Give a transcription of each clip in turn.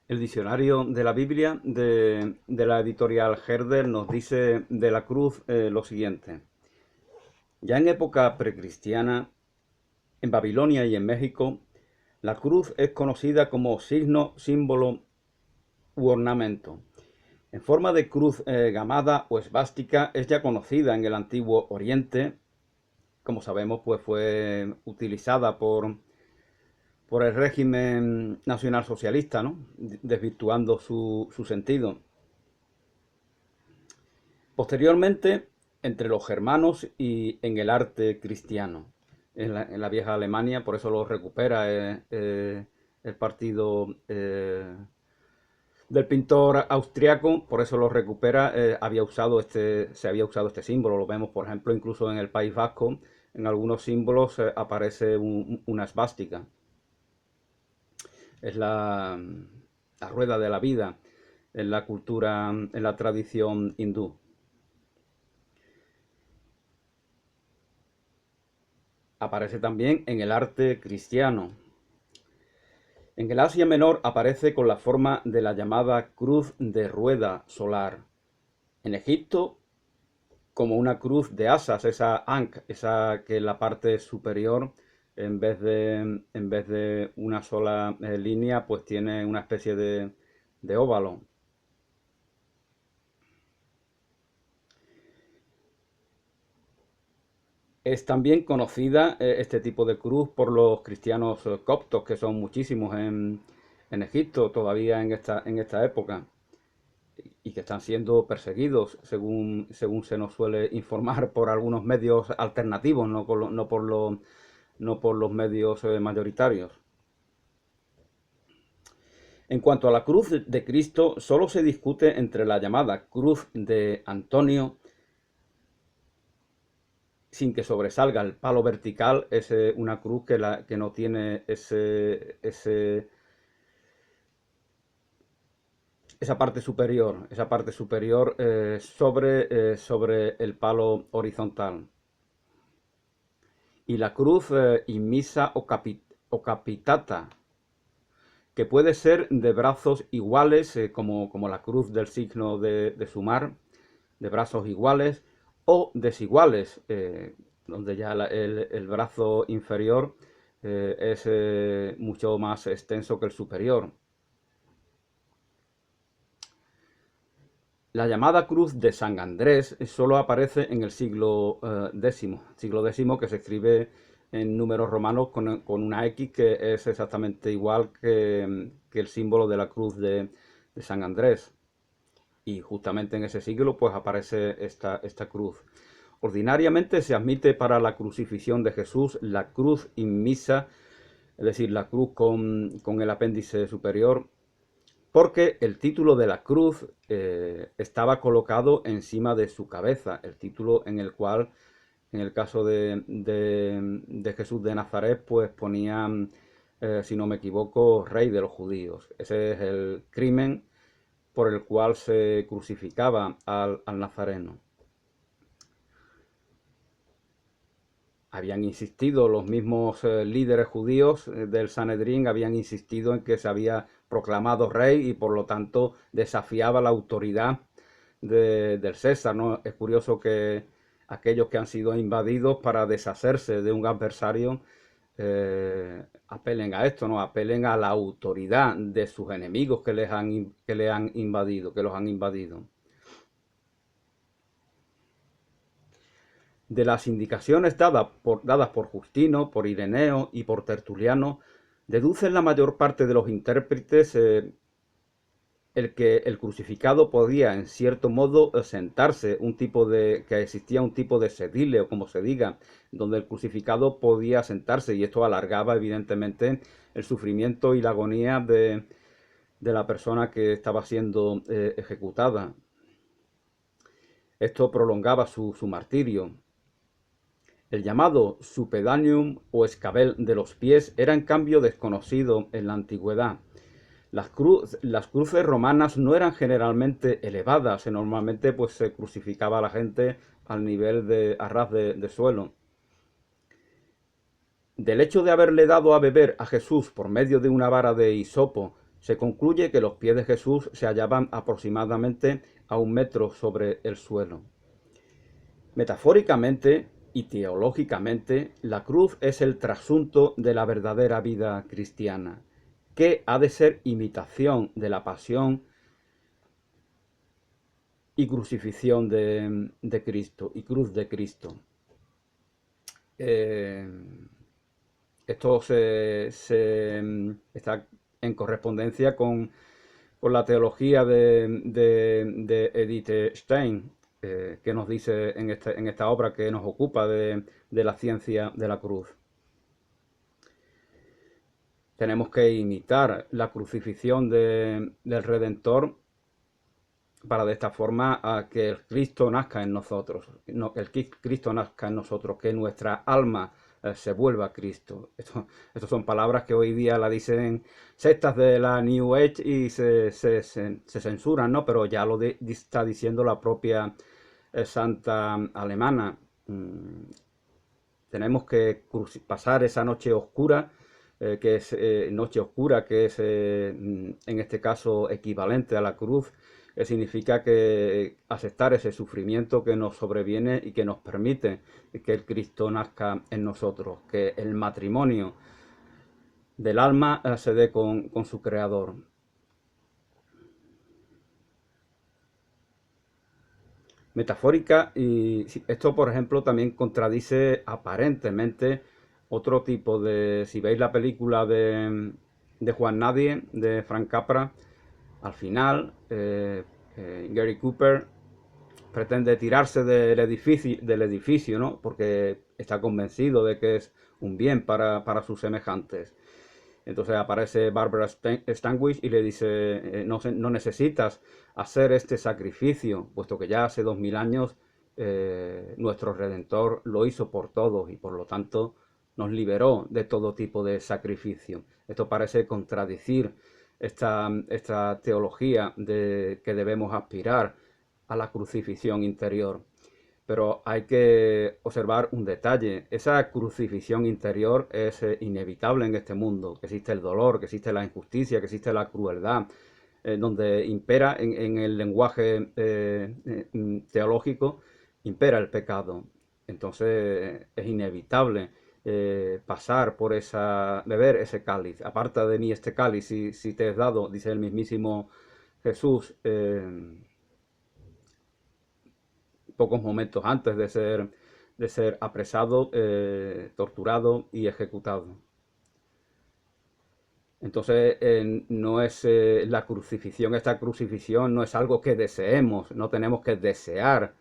El diccionario de la Biblia de la editorial Herder nos dice de la cruz lo siguiente. Ya en época precristiana, en Babilonia y en México, la cruz es conocida como signo, símbolo u ornamento. En forma de cruz gamada o esvástica es ya conocida en el antiguo Oriente. Como sabemos, pues fue utilizada por el régimen nacionalsocialista, ¿no? Desvirtuando su sentido. Posteriormente, entre los germanos y en el arte cristiano, en la vieja Alemania, por eso lo recupera el partido del pintor austriaco, por eso lo recupera, se había usado este símbolo, lo vemos por ejemplo incluso en el País Vasco, en algunos símbolos aparece una esvástica. Es la rueda de la vida en la cultura, en la tradición hindú. Aparece también en el arte cristiano. En el Asia Menor aparece con la forma de la llamada cruz de rueda solar. En Egipto, como una cruz de asas, esa ankh, esa que en la parte superior, en vez de una sola línea, pues tiene una especie de óvalo. Es también conocida este tipo de cruz por los cristianos coptos, que son muchísimos en Egipto todavía en esta época, y que están siendo perseguidos, según se nos suele informar por algunos medios alternativos, no por los medios mayoritarios. En cuanto a la cruz de Cristo, solo se discute entre la llamada cruz de Antonio, sin que sobresalga el palo vertical, es una cruz que no tiene esa parte superior sobre el palo horizontal. Y la cruz inmisa o capitata, que puede ser de brazos iguales, como la cruz del signo de sumar, de brazos iguales, o desiguales, donde ya el brazo inferior es mucho más extenso que el superior. La llamada cruz de San Andrés solo aparece en el siglo X, que se escribe en números romanos con una X, que es exactamente igual que el símbolo de la cruz de San Andrés. Y justamente en ese siglo pues aparece esta cruz. Ordinariamente se admite para la crucifixión de Jesús la cruz inmisa, es decir, la cruz con el apéndice superior, porque el título de la cruz estaba colocado encima de su cabeza, el título en el cual, en el caso de Jesús de Nazaret, pues ponían, si no me equivoco, rey de los judíos. Ese es el crimen por el cual se crucificaba al nazareno. Habían insistido los mismos líderes judíos del Sanedrín, habían insistido en que se había proclamado rey y por lo tanto desafiaba la autoridad del César, ¿no? Es curioso que aquellos que han sido invadidos, para deshacerse de un adversario, apelen a esto, ¿no? Apelen a la autoridad de sus enemigos que le han invadido, que los han invadido. De las indicaciones dadas por Justino, por Ireneo y por Tertuliano, deducen la mayor parte de los intérpretes el que el crucificado podía en cierto modo sentarse, que existía un tipo de sedile, o como se diga, donde el crucificado podía sentarse, y esto alargaba evidentemente el sufrimiento y la agonía de la persona que estaba siendo ejecutada. Esto prolongaba su martirio. El llamado supedaneum o escabel de los pies era en cambio desconocido en la antigüedad. Las cruces romanas no eran generalmente elevadas, normalmente pues se crucificaba a la gente al nivel a ras de suelo. Del hecho de haberle dado a beber a Jesús por medio de una vara de hisopo Se concluye que los pies de Jesús se hallaban aproximadamente a 1 metro sobre el suelo. Metafóricamente y teológicamente, la cruz es el trasunto de la verdadera vida cristiana, que ha de ser imitación de la pasión y crucifixión de Cristo, y cruz de Cristo. Esto está en correspondencia con la teología de Edith Stein, que nos dice en esta obra que nos ocupa de la ciencia de la cruz. Tenemos que imitar la crucifixión del Redentor para de esta forma a que el Cristo nazca en nosotros, Cristo nazca en nosotros, que nuestra alma se vuelva a Cristo. Estas son palabras que hoy día la dicen sectas de la New Age y se censuran, ¿no? Pero ya lo está diciendo la propia santa alemana. Tenemos que pasar esa noche oscura, que es en este caso equivalente a la cruz, que significa que aceptar ese sufrimiento que nos sobreviene y que nos permite que el Cristo nazca en nosotros, que el matrimonio del alma se dé con su Creador. Metafórica, y esto por ejemplo también contradice aparentemente otro tipo de, si veis la película de Juan Nadie, de Frank Capra, al final Gary Cooper pretende tirarse del edificio, ¿no? Porque está convencido de que es un bien para sus semejantes. Entonces aparece Barbara Stanwyck y le dice, no necesitas hacer este sacrificio, puesto que ya hace 2000 años nuestro Redentor lo hizo por todos y por lo tanto nos liberó de todo tipo de sacrificio. Esto parece contradecir esta teología de que debemos aspirar a la crucifixión interior. Pero hay que observar un detalle. Esa crucifixión interior es inevitable en este mundo. Que existe el dolor, que existe la injusticia, que existe la crueldad, donde impera en el lenguaje teológico, impera el pecado. Entonces es inevitable pasar por beber ese cáliz. Aparta de mí este cáliz si te es dado, dice el mismísimo Jesús, pocos momentos antes de ser apresado, torturado y ejecutado. Entonces no es la crucifixión, esta crucifixión no es algo que deseemos, no tenemos que desear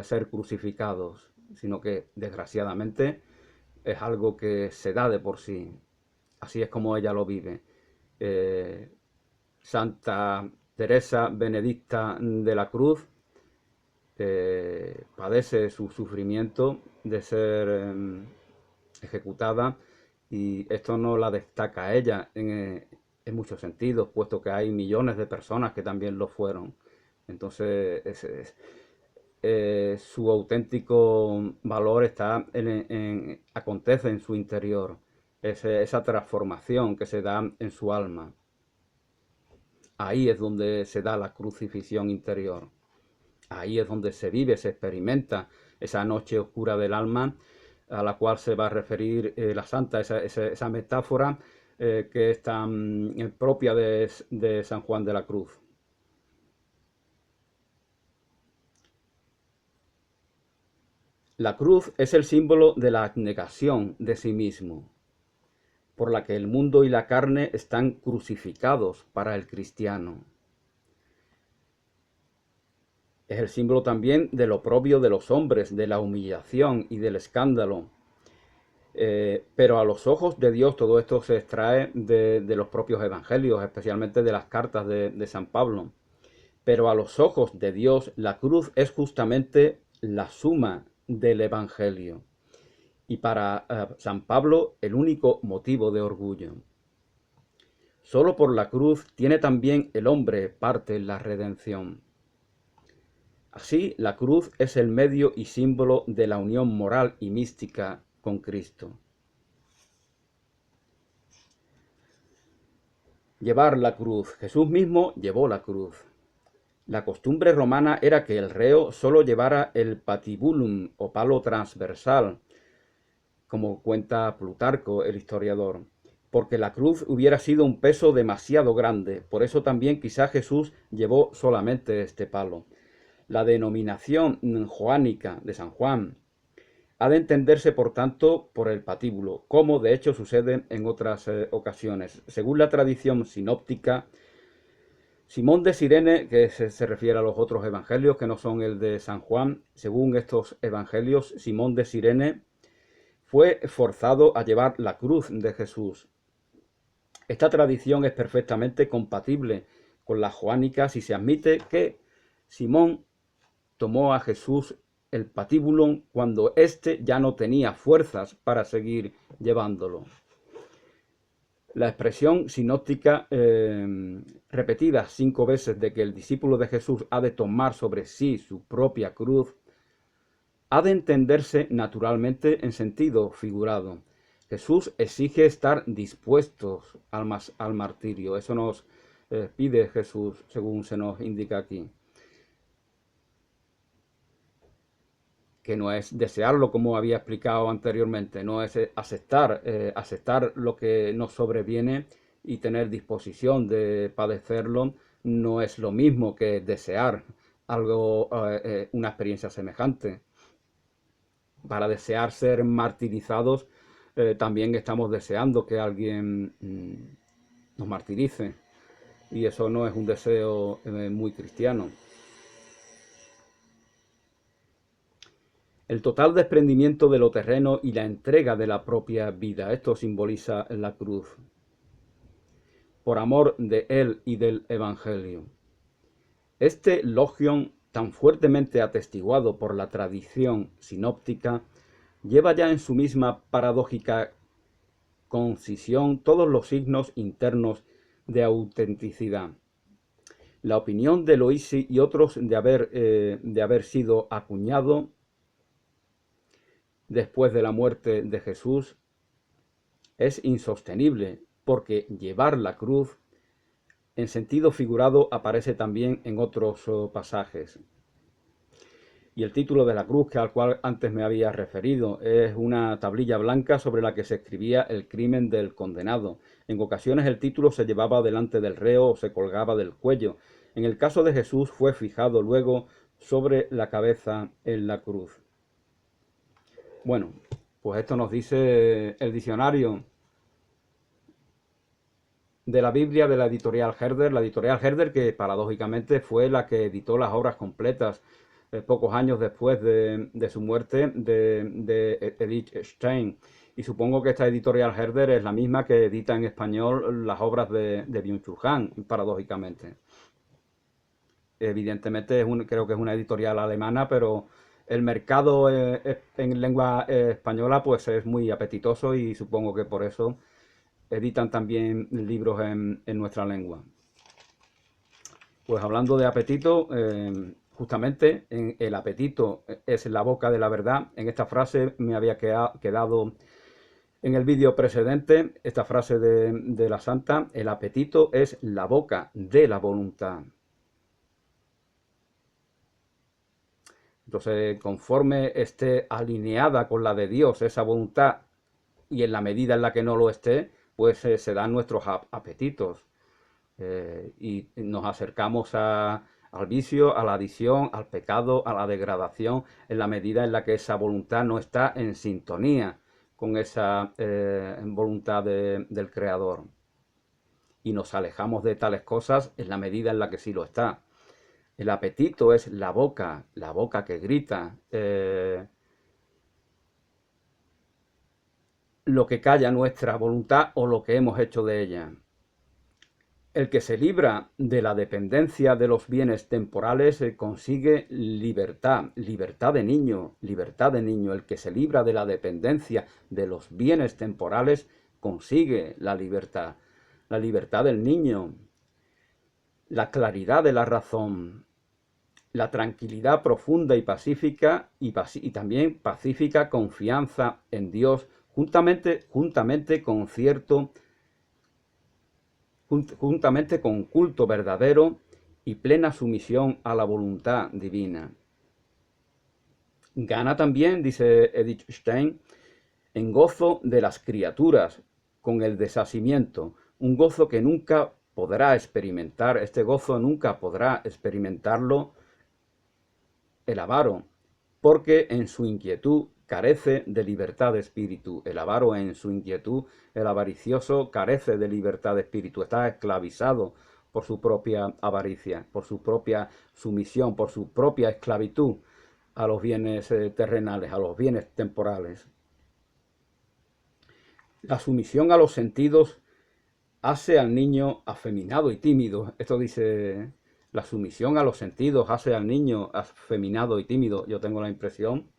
ser crucificados, sino que desgraciadamente es algo que se da de por sí. Así es como ella lo vive. Santa Teresa Benedicta de la Cruz padece su sufrimiento de ser ejecutada, y esto no la destaca a ella en muchos sentidos, puesto que hay millones de personas que también lo fueron. Entonces su auténtico valor acontece en su interior, esa transformación que se da en su alma. Ahí es donde se da la crucifixión interior. Ahí es donde se vive, se experimenta esa noche oscura del alma, a la cual se va a referir la santa, esa metáfora que es tan propia de San Juan de la Cruz. La cruz es el símbolo de la abnegación de sí mismo, por la que el mundo y la carne están crucificados para el cristiano. Es el símbolo también del oprobio de los hombres, de la humillación y del escándalo. Pero a los ojos de Dios todo esto se extrae de los propios evangelios, especialmente de las cartas de San Pablo. Pero a los ojos de Dios la cruz es justamente la suma del evangelio. Y para San Pablo el único motivo de orgullo. Solo por la cruz tiene también el hombre parte en la redención. Así, la cruz es el medio y símbolo de la unión moral y mística con Cristo. Llevar la cruz. Jesús mismo llevó la cruz. La costumbre romana era que el reo solo llevara el patibulum o palo transversal, como cuenta Plutarco, el historiador, porque la cruz hubiera sido un peso demasiado grande. Por eso también quizá Jesús llevó solamente este palo. La denominación joánica de San Juan ha de entenderse, por tanto, por el patíbulo, como de hecho sucede en otras ocasiones. Según la tradición sinóptica, Simón de Cirene, que se refiere a los otros evangelios que no son el de San Juan, según estos evangelios, Simón de Cirene fue forzado a llevar la cruz de Jesús. Esta tradición es perfectamente compatible con la joánica si se admite que Simón tomó a Jesús el patíbulo cuando éste ya no tenía fuerzas para seguir llevándolo. La expresión sinóptica repetida 5 veces de que el discípulo de Jesús ha de tomar sobre sí su propia cruz ha de entenderse naturalmente en sentido figurado. Jesús exige estar dispuestos al martirio. Eso nos pide Jesús, según se nos indica aquí. Que no es desearlo, como había explicado anteriormente, no es aceptar lo que nos sobreviene y tener disposición de padecerlo, no es lo mismo que desear algo, una experiencia semejante. Para desear ser martirizados, también estamos deseando que alguien nos martirice, y eso no es un deseo muy cristiano. El total desprendimiento de lo terreno y la entrega de la propia vida. Esto simboliza la cruz. Por amor de él y del Evangelio. Este logion, tan fuertemente atestiguado por la tradición sinóptica, lleva ya en su misma paradójica concisión todos los signos internos de autenticidad. La opinión de Loisi y otros de haber sido acuñado después de la muerte de Jesús es insostenible, porque llevar la cruz en sentido figurado aparece también en otros pasajes. Y el título de la cruz, al cual antes me había referido, es una tablilla blanca sobre la que se escribía el crimen del condenado. En ocasiones el título se llevaba delante del reo o se colgaba del cuello. En el caso de Jesús fue fijado luego sobre la cabeza en la cruz. Bueno, pues esto nos dice el diccionario de la Biblia de la editorial Herder, que paradójicamente fue la que editó las obras completas pocos años después de su muerte de Edith Stein. Y supongo que esta editorial Herder es la misma que edita en español las obras de Byung-Chul Han, paradójicamente. Evidentemente creo que es una editorial alemana, pero el mercado en lengua española pues es muy apetitoso, y supongo que por eso editan también libros en nuestra lengua. Pues hablando de apetito, justamente el apetito es la boca de la verdad. En esta frase me había quedado en el vídeo precedente, esta frase de la santa: el apetito es la boca de la voluntad. Entonces, conforme esté alineada con la de Dios esa voluntad, y en la medida en la que no lo esté, pues se dan nuestros apetitos. Y nos acercamos al vicio, a la adicción, al pecado, a la degradación, en la medida en la que esa voluntad no está en sintonía con esa voluntad del Creador. Y nos alejamos de tales cosas en la medida en la que sí lo está. El apetito es la boca que grita, lo que calla nuestra voluntad o lo que hemos hecho de ella. El que se libra de la dependencia de los bienes temporales consigue libertad, libertad de niño, libertad de niño. El que se libra de la dependencia de los bienes temporales consigue la libertad del niño, la claridad de la razón, la tranquilidad profunda y pacífica, y también pacífica confianza en Dios, juntamente con cierto juntamente con culto verdadero y plena sumisión a la voluntad divina. Gana también, dice Edith Stein, en gozo de las criaturas, con el desasimiento, un gozo que nunca podrá experimentar, este gozo nunca podrá experimentarlo el avaro, porque en su inquietud carece de libertad de espíritu. El avaro en su inquietud, el avaricioso carece de libertad de espíritu, está esclavizado por su propia avaricia, por su propia sumisión, por su propia esclavitud a los bienes terrenales, a los bienes temporales. La sumisión a los sentidos hace al niño afeminado y tímido. Esto dice, la sumisión a los sentidos hace al niño afeminado y tímido. Yo tengo la impresión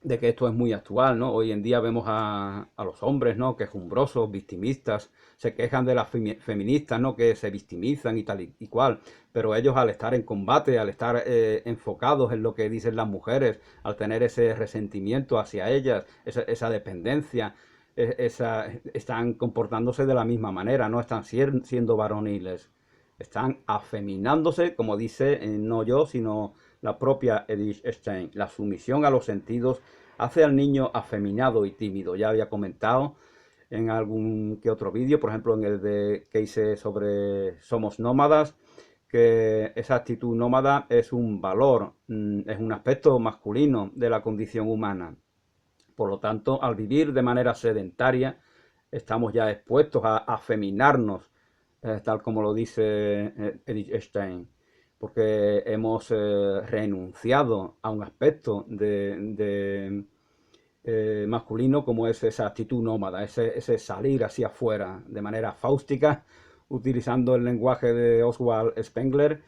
de que esto es muy actual, ¿no? Hoy en día vemos a los hombres, ¿no? Quejumbrosos, victimistas, se quejan de las feministas, ¿no? Que se victimizan y tal y cual, pero ellos al estar en combate, al estar enfocados en lo que dicen las mujeres, al tener ese resentimiento hacia ellas, esa dependencia, están comportándose de la misma manera, no están siendo varoniles, están afeminándose, como dice, no yo, sino la propia Edith Stein. La sumisión a los sentidos hace al niño afeminado y tímido. Ya había comentado en algún que otro vídeo, por ejemplo en el que hice sobre Somos Nómadas, que esa actitud nómada es un valor, es un aspecto masculino de la condición humana. Por lo tanto, al vivir de manera sedentaria, estamos ya expuestos a afeminarnos, tal como lo dice Edith Stein, porque hemos renunciado a un aspecto masculino como es esa actitud nómada, ese salir hacia afuera de manera fáustica, utilizando el lenguaje de Oswald Spengler.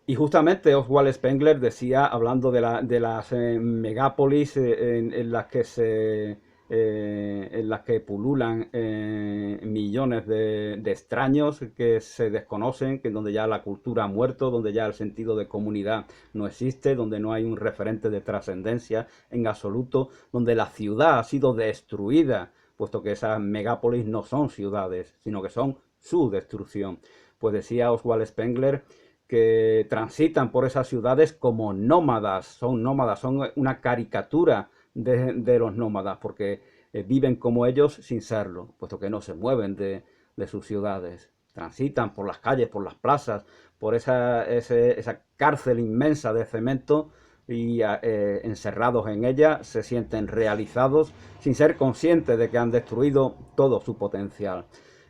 Y justamente Oswald Spengler decía, hablando de las megápolis en las que en las que pululan millones de extraños que se desconocen, que donde ya la cultura ha muerto, donde ya el sentido de comunidad no existe, donde no hay un referente de trascendencia en absoluto, donde la ciudad ha sido destruida, puesto que esas megápolis no son ciudades, sino que son su destrucción. Pues decía Oswald Spengler que transitan por esas ciudades como nómadas, son una caricatura de los nómadas, porque viven como ellos sin serlo, puesto que no se mueven de sus ciudades, transitan por las calles, por las plazas, por esa cárcel inmensa de cemento y encerrados en ella se sienten realizados sin ser conscientes de que han destruido todo su potencial,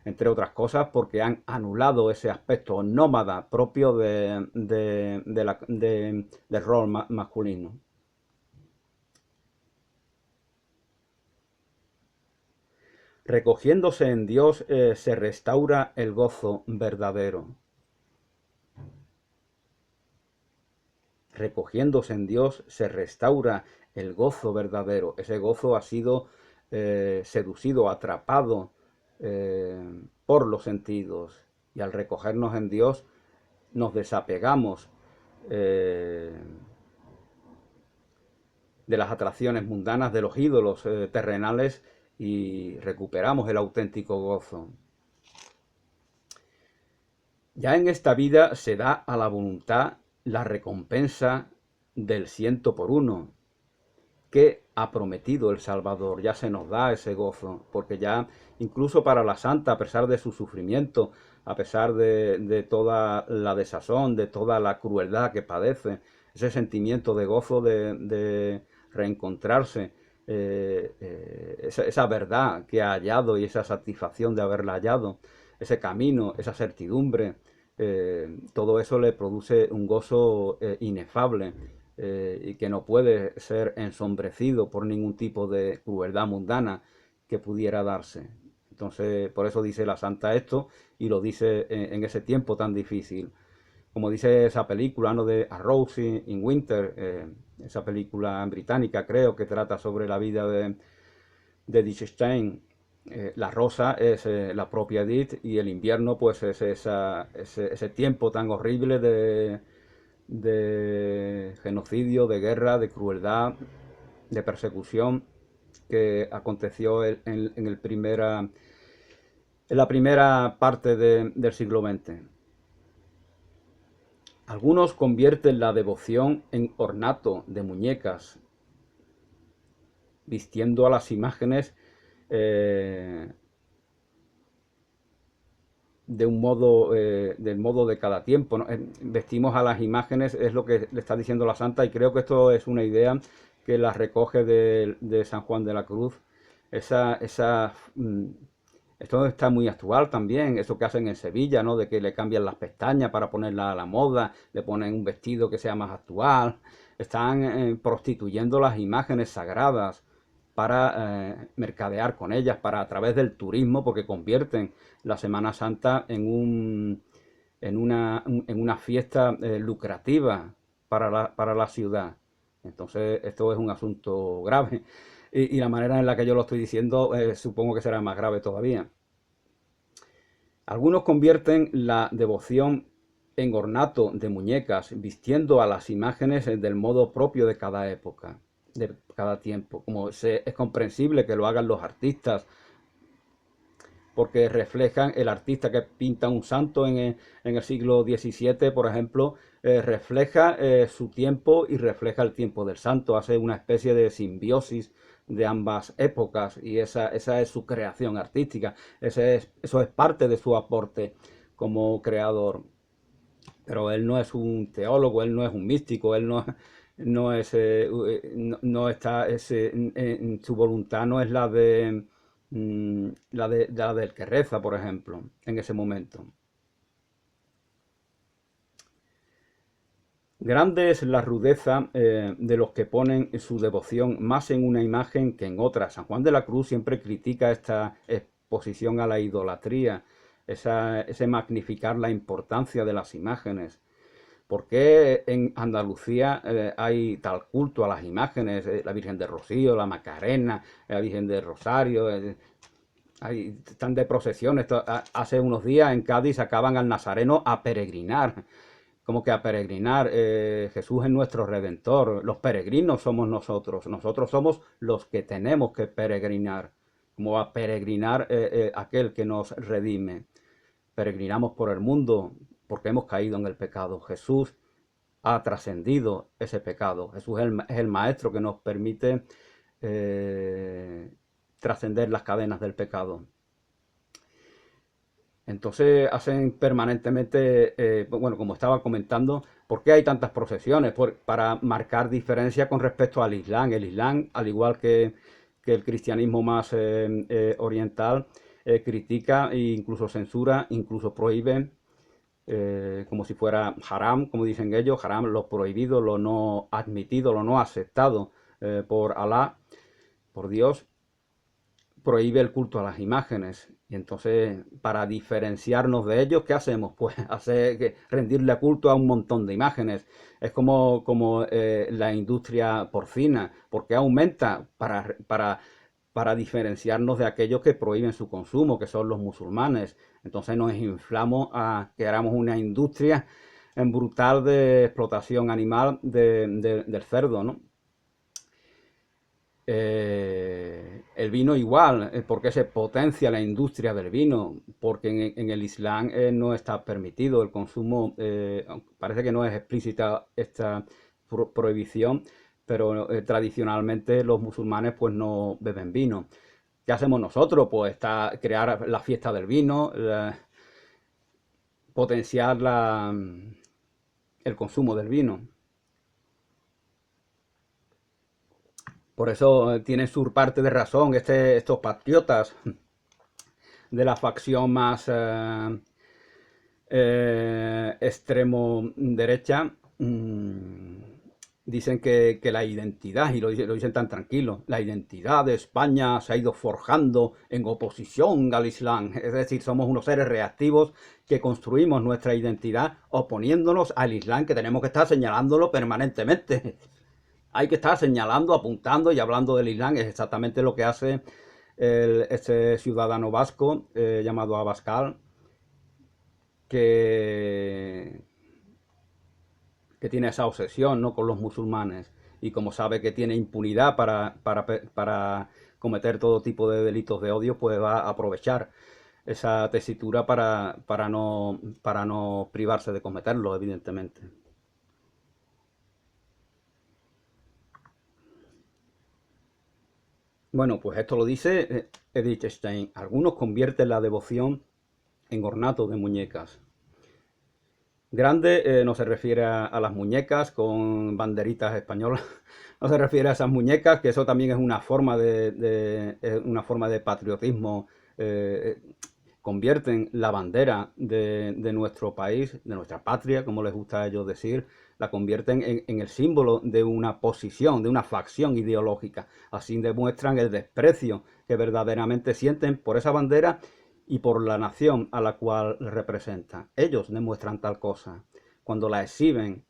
entre otras cosas porque han anulado ese aspecto nómada propio del rol masculino. Recogiéndose en Dios se restaura el gozo verdadero. Recogiéndose en Dios se restaura el gozo verdadero. Ese gozo ha sido seducido, atrapado por los sentidos. Y al recogernos en Dios nos desapegamos de las atracciones mundanas, de los ídolos terrenales y recuperamos el auténtico gozo. Ya en esta vida se da a la voluntad la recompensa del 100 por 1 que ha prometido el Salvador. Ya se nos da ese gozo, porque ya incluso para la santa, a pesar de su sufrimiento, a pesar de toda la desazón, de toda la crueldad que padece, ese sentimiento de gozo de reencontrarse, esa verdad que ha hallado y esa satisfacción de haberla hallado, ese camino, esa certidumbre, todo eso le produce un gozo inefable y que no puede ser ensombrecido por ningún tipo de crueldad mundana que pudiera darse. Entonces, por eso dice la santa esto y lo dice en ese tiempo tan difícil. Como dice esa película, ¿no? De A Rose in Winter, esa película británica, creo, que trata sobre la vida de Edith Stein. La rosa es la propia Edith y el invierno pues es ese tiempo tan horrible de genocidio, de guerra, de crueldad, de persecución que aconteció en en la primera parte del siglo XX. Algunos convierten la devoción en ornato de muñecas, vistiendo a las imágenes de un modo, del modo de cada tiempo, ¿no? Vestimos a las imágenes, es lo que le está diciendo la santa, y creo que esto es una idea que la recoge de San Juan de la Cruz. Esto está muy actual también, eso que hacen en Sevilla, ¿no? De que le cambian las pestañas para ponerla a la moda, le ponen un vestido que sea más actual. Están prostituyendo las imágenes sagradas para mercadear con ellas, para a través del turismo, porque convierten la Semana Santa en una fiesta lucrativa para la ciudad. Entonces, esto es un asunto grave. Y la manera en la que yo lo estoy diciendo, supongo que será más grave todavía. Algunos convierten la devoción en ornato de muñecas, vistiendo a las imágenes del modo propio de cada época, de cada tiempo. Es comprensible que lo hagan los artistas, porque reflejan, el artista que pinta un santo en el siglo XVII, por ejemplo, refleja su tiempo y refleja el tiempo del santo, hace una especie de simbiosis de ambas épocas, y esa es su creación artística, eso es parte de su aporte como creador. Pero él no es un teólogo, él no es un místico, él no está, en su voluntad no es la del que reza, por ejemplo, en ese momento. Grande es la rudeza de los que ponen su devoción más en una imagen que en otra. San Juan de la Cruz siempre critica esta exposición a la idolatría, ese magnificar la importancia de las imágenes. ¿Por qué en Andalucía hay tal culto a las imágenes? La Virgen de Rocío, la Macarena, la Virgen de Rosario, están de procesiones. Hace unos días en Cádiz sacaban al Nazareno a peregrinar. Como que a peregrinar, Jesús es nuestro Redentor, los peregrinos somos nosotros somos los que tenemos que peregrinar, como a peregrinar aquel que nos redime. Peregrinamos por el mundo porque hemos caído en el pecado. Jesús ha trascendido ese pecado. Jesús es el maestro que nos permite trascender las cadenas del pecado. Entonces hacen permanentemente, bueno, como estaba comentando, ¿por qué hay tantas procesiones? Para marcar diferencia con respecto al Islam. El Islam, al igual que el cristianismo más oriental, critica e incluso censura, incluso prohíbe, como si fuera haram, como dicen ellos, haram, lo prohibido, lo no admitido, lo no aceptado por Alá, por Dios, prohíbe el culto a las imágenes. Y entonces, para diferenciarnos de ellos, ¿qué hacemos? Pues rendirle culto a un montón de imágenes. Es como la industria porcina. ¿Por qué aumenta? Para diferenciarnos de aquellos que prohíben su consumo, que son los musulmanes. Entonces nos inflamos a que éramos una industria en brutal de explotación animal del cerdo, ¿no? El vino igual, ¿por qué se potencia la industria del vino? Porque en el Islam no está permitido el consumo, parece que no es explícita esta prohibición, pero tradicionalmente los musulmanes pues no beben vino. ¿Qué hacemos nosotros? Pues crear la fiesta del vino, potenciar el consumo del vino. Por eso tienen su parte de razón estos patriotas de la facción más extremo derecha. Dicen que la identidad, y lo dicen tan tranquilo, la identidad de España se ha ido forjando en oposición al Islam. Es decir, somos unos seres reactivos que construimos nuestra identidad oponiéndonos al Islam, que tenemos que estar señalándolo permanentemente. Hay que estar señalando, apuntando y hablando del Islam. Es exactamente lo que hace este ciudadano vasco llamado Abascal, que tiene esa obsesión, ¿no?, con los musulmanes, y como sabe que tiene impunidad para cometer todo tipo de delitos de odio, pues va a aprovechar esa tesitura para no privarse de cometerlo, evidentemente. Bueno, pues esto lo dice Edith Stein. Algunos convierten la devoción en ornato de muñecas. Grande no se refiere a las muñecas con banderitas españolas, no se refiere a esas muñecas, que eso también es una forma una forma de patriotismo. Convierten la bandera de nuestro país, de nuestra patria, como les gusta a ellos decir, la convierten en el símbolo de una posición, de una facción ideológica. Así demuestran el desprecio que verdaderamente sienten por esa bandera y por la nación a la cual representa. Ellos demuestran tal cosa cuando la exhiben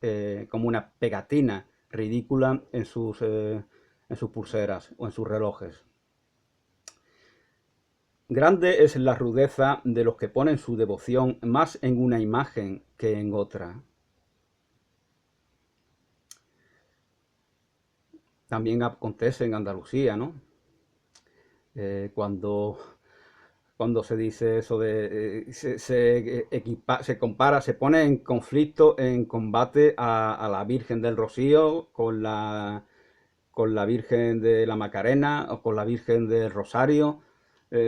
como una pegatina ridícula en sus pulseras o en sus relojes. Grande es la rudeza de los que ponen su devoción más en una imagen que en otra. También acontece en Andalucía, ¿no? Cuando se dice eso de se compara, se pone en conflicto, en combate a la Virgen del Rocío con la Virgen de la Macarena o con la Virgen del Rosario,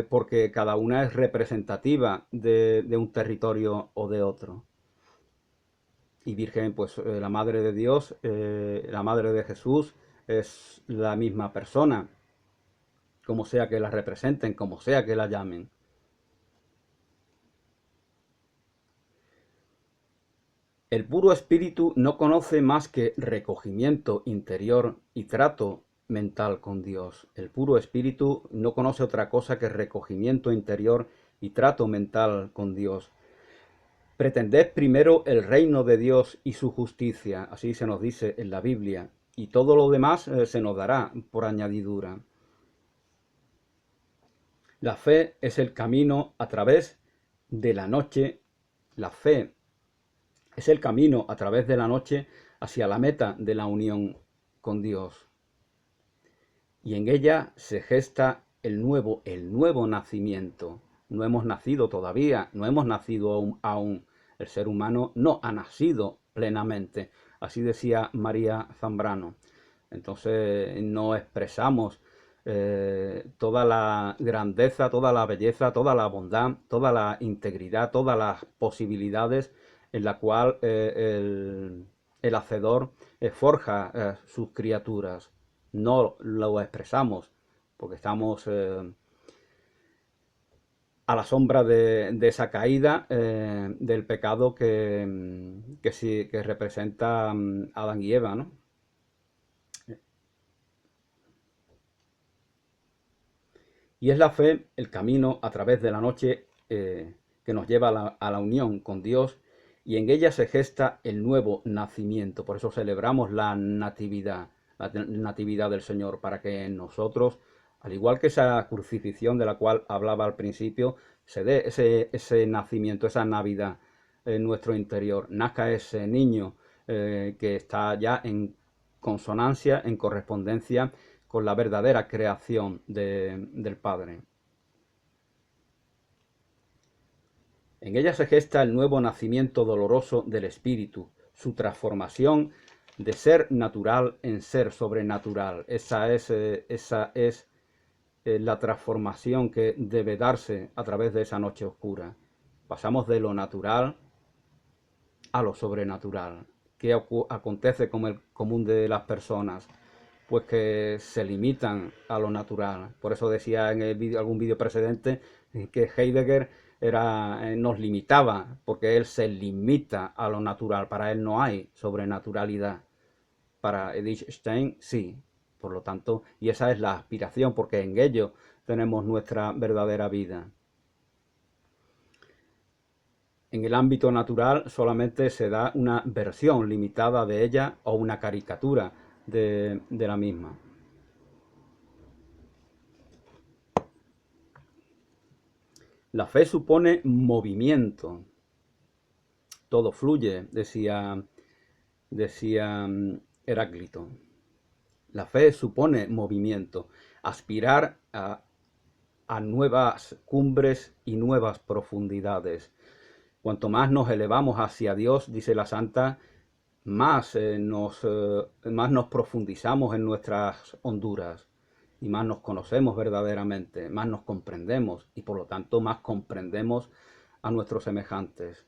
porque cada una es representativa de un territorio o de otro. Y Virgen, pues la Madre de Dios, la Madre de Jesús, es la misma persona, como sea que la representen, como sea que la llamen. El puro espíritu no conoce más que recogimiento interior y trato mental con Dios. El puro espíritu no conoce otra cosa que recogimiento interior y trato mental con Dios. Pretended primero el reino de Dios y su justicia, así se nos dice en la Biblia, y todo lo demás se nos dará por añadidura. La fe es el camino a través de la noche. La fe es el camino a través de la noche hacia la meta de la unión con Dios. Y en ella se gesta el nuevo nacimiento. No hemos nacido todavía, no hemos nacido aún. El ser humano no ha nacido plenamente. Así decía María Zambrano. Entonces no expresamos toda la grandeza, toda la belleza, toda la bondad, toda la integridad, todas las posibilidades en la cual el Hacedor forja sus criaturas. No lo expresamos porque estamos a la sombra de esa caída del pecado que representa Adán y Eva, ¿no? Y es la fe el camino a través de la noche que nos lleva a la unión con Dios, y en ella se gesta el nuevo nacimiento. Por eso celebramos la natividad del Señor, para que en nosotros, al igual que esa crucifixión de la cual hablaba al principio, se dé ese nacimiento, esa Navidad en nuestro interior. Nazca ese niño que está ya en consonancia, en correspondencia con la verdadera creación del Padre. En ella se gesta el nuevo nacimiento doloroso del Espíritu, su transformación de ser natural en ser sobrenatural. Esa es la transformación que debe darse a través de esa noche oscura. Pasamos de lo natural a lo sobrenatural. ¿Qué acontece con el común de las personas? Pues que se limitan a lo natural. Por eso decía en algún vídeo precedente que Heidegger nos limitaba, porque él se limita a lo natural. Para él no hay sobrenaturalidad. Para Edith Stein sí. Por lo tanto, y esa es la aspiración, porque en ello tenemos nuestra verdadera vida. En el ámbito natural solamente se da una versión limitada de ella o una caricatura de la misma. La fe supone movimiento. Todo fluye, decía Heráclito. La fe supone movimiento. Aspirar a a nuevas cumbres y nuevas profundidades. Cuanto más nos elevamos hacia Dios, dice la Santa, más nos profundizamos en nuestras honduras y más nos conocemos verdaderamente, más nos comprendemos y por lo tanto más comprendemos a nuestros semejantes.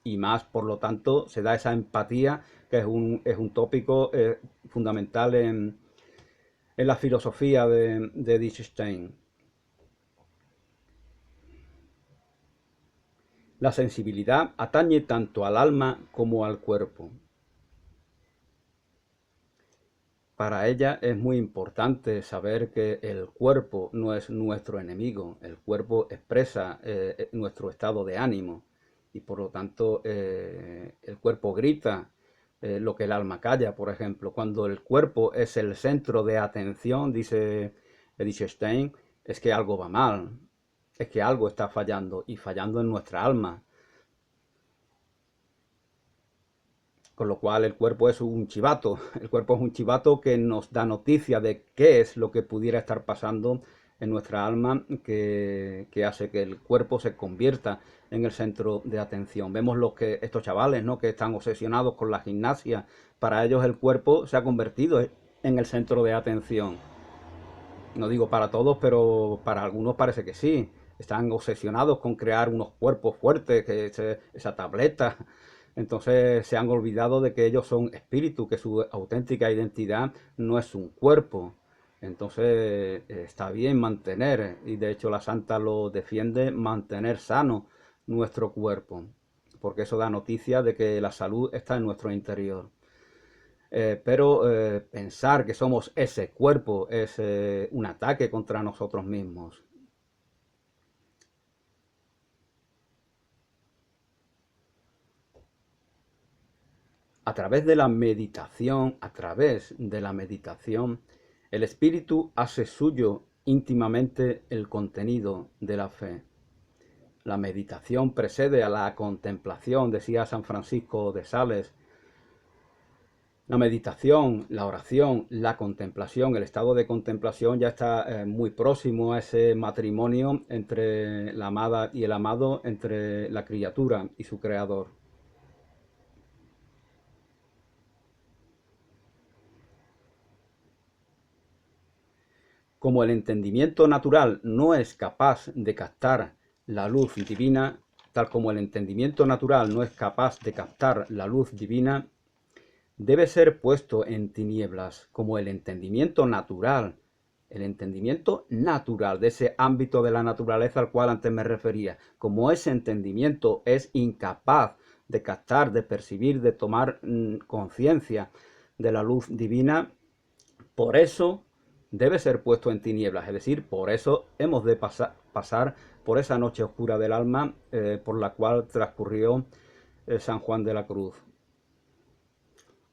Y más, por lo tanto, se da esa empatía, que es un tópico fundamental en la filosofía de Wittgenstein. La sensibilidad atañe tanto al alma como al cuerpo. Para ella es muy importante saber que el cuerpo no es nuestro enemigo, el cuerpo expresa nuestro estado de ánimo y por lo tanto el cuerpo grita lo que el alma calla, por ejemplo. Cuando el cuerpo es el centro de atención, dice Wittgenstein, es que algo va mal, es que algo está fallando y fallando en nuestra alma. Con lo cual el cuerpo es un chivato, el cuerpo es un chivato que nos da noticia de qué es lo que pudiera estar pasando en nuestra alma que hace que el cuerpo se convierta en el centro de atención. Vemos estos chavales, ¿no?, que están obsesionados con la gimnasia, para ellos el cuerpo se ha convertido en el centro de atención. No digo para todos, pero para algunos parece que sí. Están obsesionados con crear unos cuerpos fuertes, esa tableta. Entonces se han olvidado de que ellos son espíritu, que su auténtica identidad no es un cuerpo. Entonces está bien mantener, y de hecho la Santa lo defiende, mantener sano nuestro cuerpo, porque eso da noticia de que la salud está en nuestro interior. Pero pensar que somos ese cuerpo es un ataque contra nosotros mismos. A través de la meditación, el espíritu hace suyo íntimamente el contenido de la fe. La meditación precede a la contemplación, decía San Francisco de Sales. La meditación, la oración, la contemplación, el estado de contemplación ya está muy próximo a ese matrimonio entre la amada y el amado, entre la criatura y su creador. Como el entendimiento natural no es capaz de captar la luz divina, tal como el entendimiento natural no es capaz de captar la luz divina, debe ser puesto en tinieblas, como el entendimiento natural de ese ámbito de la naturaleza al cual antes me refería, como ese entendimiento es incapaz de captar, de percibir, de tomar conciencia de la luz divina, por eso debe ser puesto en tinieblas, es decir, por eso hemos de pasar por esa noche oscura del alma por la cual transcurrió San Juan de la Cruz,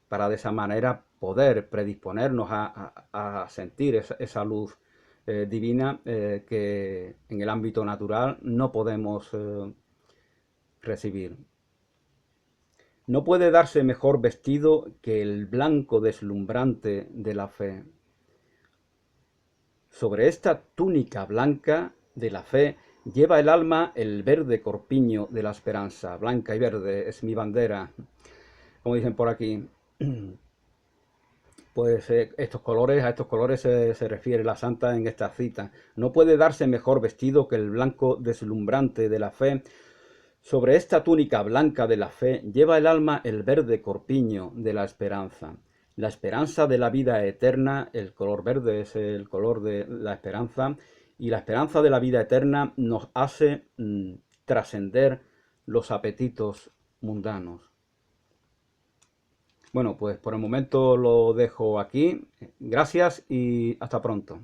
para de esa manera poder predisponernos a sentir esa luz divina que en el ámbito natural no podemos recibir. No puede darse mejor vestido que el blanco deslumbrante de la fe. Sobre esta túnica blanca de la fe lleva el alma el verde corpiño de la esperanza. Blanca y verde es mi bandera, como dicen por aquí. Pues a estos colores se refiere la Santa en esta cita. No puede darse mejor vestido que el blanco deslumbrante de la fe. Sobre esta túnica blanca de la fe lleva el alma el verde corpiño de la esperanza. La esperanza de la vida eterna, el color verde es el color de la esperanza, y la esperanza de la vida eterna nos hace trascender los apetitos mundanos. Bueno, pues por el momento lo dejo aquí. Gracias y hasta pronto.